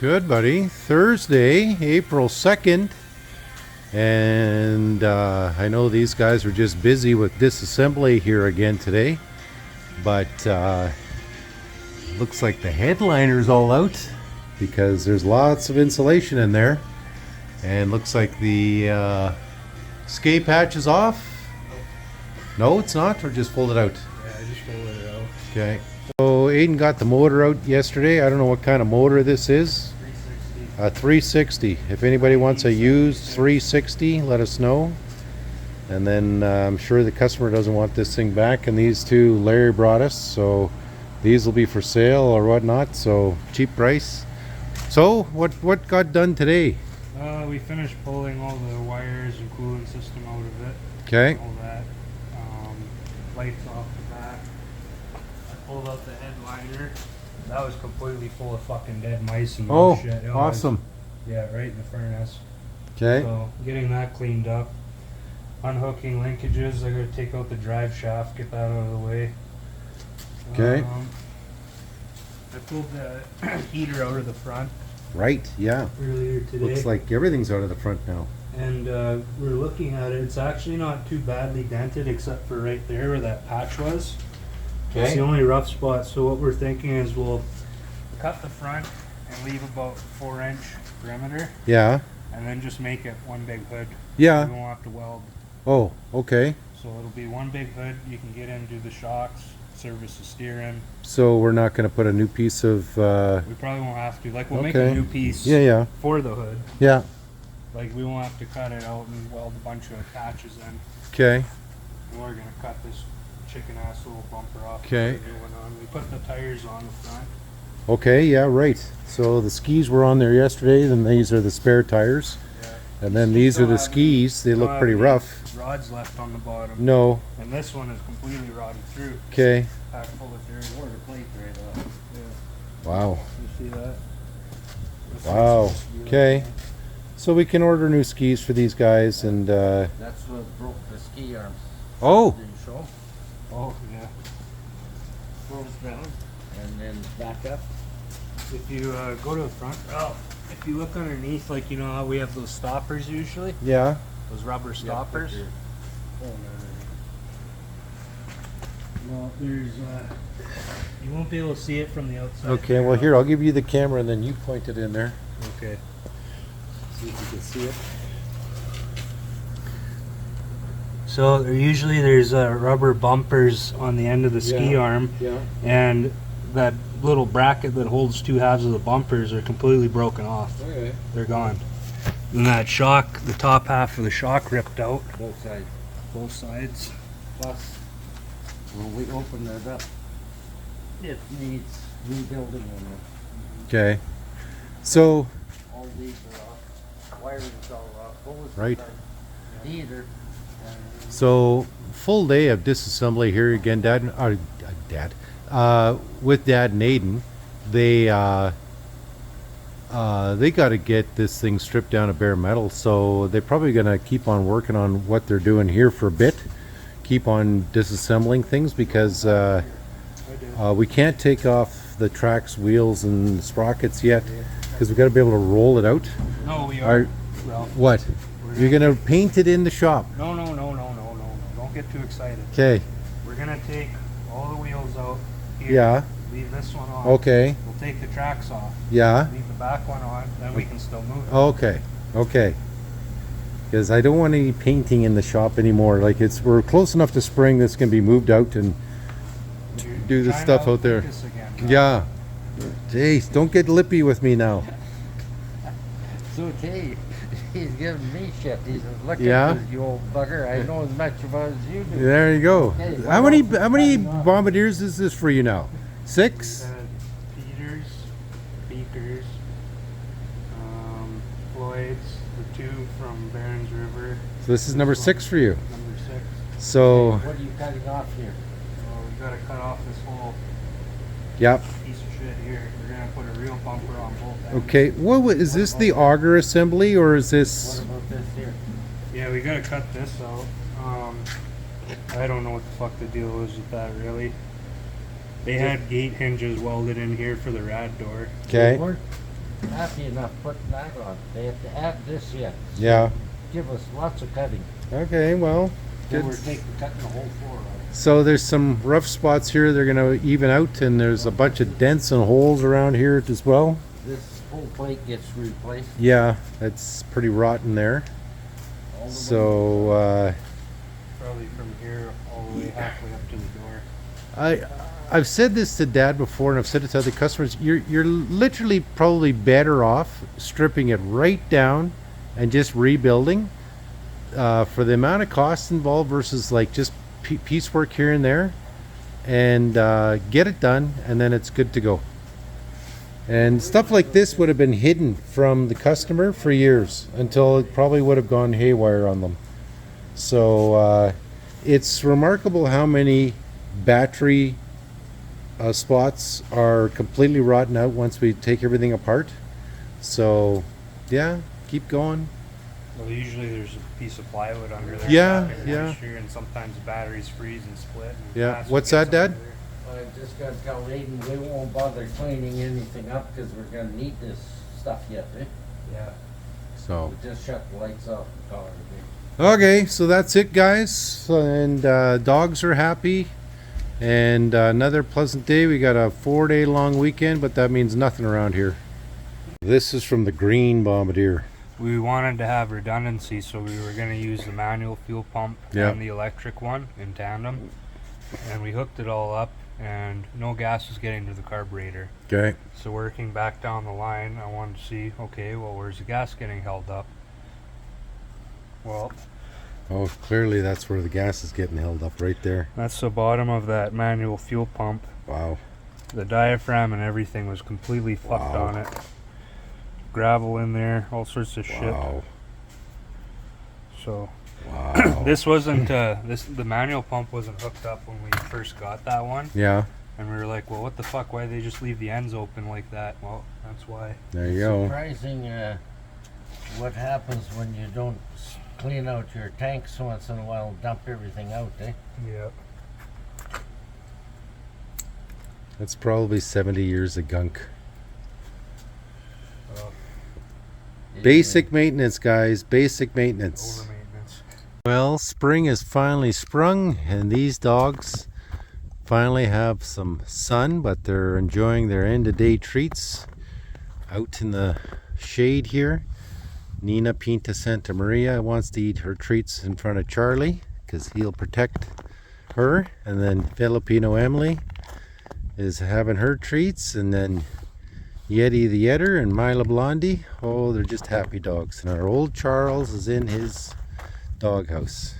Good, buddy. Thursday, April 2nd. And I know these guys are just busy with disassembly here again today. But looks like the headliner's all out because there's lots of insulation in there. And looks like the escape hatch is off. No, it's not, or just folded out? Yeah, I just folded it out. Okay. So Aidan got the motor out yesterday. I don't know what kind of motor this is. 360. A 360. If anybody wants a used 360, let us know. And then I'm sure the customer doesn't want this thing back. And these two Larry brought us, so these will be for sale or whatnot. So cheap price. So what got done today? We finished pulling all the wires and cooling system out of it. Okay. All that. Lights off the back. I pulled out the headliner. That was completely full of fucking dead mice and shit. It was- Awesome. yeah, right in the furnace. Okay. So getting that cleaned up. Unhooking linkages. I gotta take out the drive shaft, get that out of the way. Okay. I pulled the heater out of the front Right. Yeah. earlier today. Looks like everything's out of the front now. And we're looking at it. It's actually not too badly dented, except for right there where that patch was. It's the only rough spot. So what we're thinking is we'll cut the front and leave about 4-inch perimeter, Yeah. and then just make it one big hood. Yeah. We won't have to weld. Oh, okay. So it'll be one big hood. You can get in, do the shocks, service the steering. So we're not going to put a new piece of. We probably won't have to. Like we'll make a Okay. new piece Yeah. for the hood. Yeah. Like we won't have to cut it out and weld a bunch of patches in. Okay. We're gonna cut this chicken ass little bumper off. Okay. Put a new one on. We put the tires on the front. Okay. Yeah. Right. So the skis were on there yesterday. Then these are the spare tires, Yeah. and then these are the skis. They look pretty rough. Rods left on the bottom. No. And this one is completely rotted through. Okay. Packed full of dirt. Or the plate right off. Yeah. Wow. You see that? Wow. Okay. So we can order new skis for these guys, and That's what broke the ski arms. oh, Did you show? Oh yeah. Close down and then back up. If you go to the front, if you look underneath, like you know how we have those stoppers usually, yeah. those rubber stoppers. Oh, Well, there's you won't be able to see it from the outside. Okay. Well, here I'll give you the camera, and then you point it in there. Okay. See if you can see it. So there's rubber bumpers on the end of the ski arm, Yeah. and that little bracket that holds two halves of the bumpers are completely broken off. Okay. They're gone. And that shock, the top half of the shock ripped out, both sides. both sides. Plus, when we open it up, it needs rebuilding on it. Okay. So All these are off. Wiring's all off. Hose Right. are heater. So full day of disassembly here again, Dad. With Dad and Aidan, they got to get this thing stripped down to bare metal. So they're probably gonna keep on working on what they're doing here for a bit. Keep on disassembling things because we can't take off the tracks, wheels, and sprockets yet because we got to be able to roll it out. No, we Are- are. Well, What? You're gonna paint it in the shop? no. Don't get too excited. Okay. We're gonna take all the wheels out here. Yeah. Leave this one on. Okay. We'll take the tracks off. Yeah. Leave the back one on. Then we can still move it. Okay. Okay. Because I don't want any painting in the shop anymore. Like we're close enough to spring that's gonna be moved out and You're do the trying stuff to out there. outthink us again, bro. Yeah. Jeez, don't get lippy with me now. It's okay. He's giving me shit. He says, look Yeah? at this, you old bugger. I know as much about as you do. There you go. Okay, How what many else is how many going on? bombardiers is this for you now? 6? Peters, Beakers, Floyd's, the two from Barron's River, So this is number 6 for you. number 6. So What are you cutting off here? So we gotta cut off this whole yep. piece of shit here. We're gonna put a real bumper on both ends. Okay. Is this the auger assembly or is What this about this here? Yeah, we gotta cut this out. I don't know what the fuck the deal is with that really. They had gate hinges welded in here for the rad door. okay? More? happy enough putting that on. They have to add this yet. Yeah. Give us lots of cutting. Okay, well, Then good. we're cutting the whole floor out. So there's some rough spots here they're gonna even out, and there's a bunch of dents and holes around here as well. This whole plate gets replaced. Yeah, it's pretty rotten there. All the way. So Probably from here all the way halfway up to the door. I've said this to Dad before, and I've said it to other customers. You're literally probably better off stripping it right down and just rebuilding for the amount of cost involved versus like just piecework here and there, and get it done, and then it's good to go. And stuff like this would have been hidden from the customer for years until it probably would have gone haywire on them. So it's remarkable how many battery spots are completely rotten out once we take everything apart. So yeah, keep going. Well, usually there's a piece of plywood under there. Yeah, tracking yeah. moisture, and sometimes the batteries freeze and split. And Yeah. plastic What's gets that, Dad? under there. I just gotta tell Aidan we won't bother cleaning anything up because we're gonna need this stuff yet, eh? Yeah. So We just shut the lights off the car. eh? okay, so that's it, guys. And dogs are happy. And another pleasant day. We got a 4-day long weekend, but that means nothing around here. This is from the green Bombardier. We wanted to have redundancy, so we were going to use the manual fuel pump Yeah. and the electric one in tandem. And we hooked it all up, and no gas was getting to the carburetor. Okay. So working back down the line, I wanted to see, okay, well, where's the gas getting held up? Well, Oh, clearly that's where the gas is getting held up right there. that's the bottom of that manual fuel pump. Wow. The diaphragm and everything was completely fucked Wow. on it. Gravel in there, all sorts of shit. Wow. So Wow. this wasn't the manual pump wasn't hooked up when we first got that one, Yeah, and we were like, well, what the fuck? Why they just leave the ends open like that? Well, that's why. there you go. Surprising what happens when you don't clean out your tanks once in a while and dump everything out, eh? Yeah. That's probably 70 years of gunk. Basic maintenance, guys. Basic maintenance. Over maintenance. Well, spring has finally sprung, and these dogs finally have some sun, but they're enjoying their end-of-day treats out in the shade here. Nina Pinta Santa Maria wants to eat her treats in front of Charlie because he'll protect her, and then Filipino Emily is having her treats, and then Yeti the Yetter and Mila Blondie, oh, they're just happy dogs. And our old Charles is in his doghouse.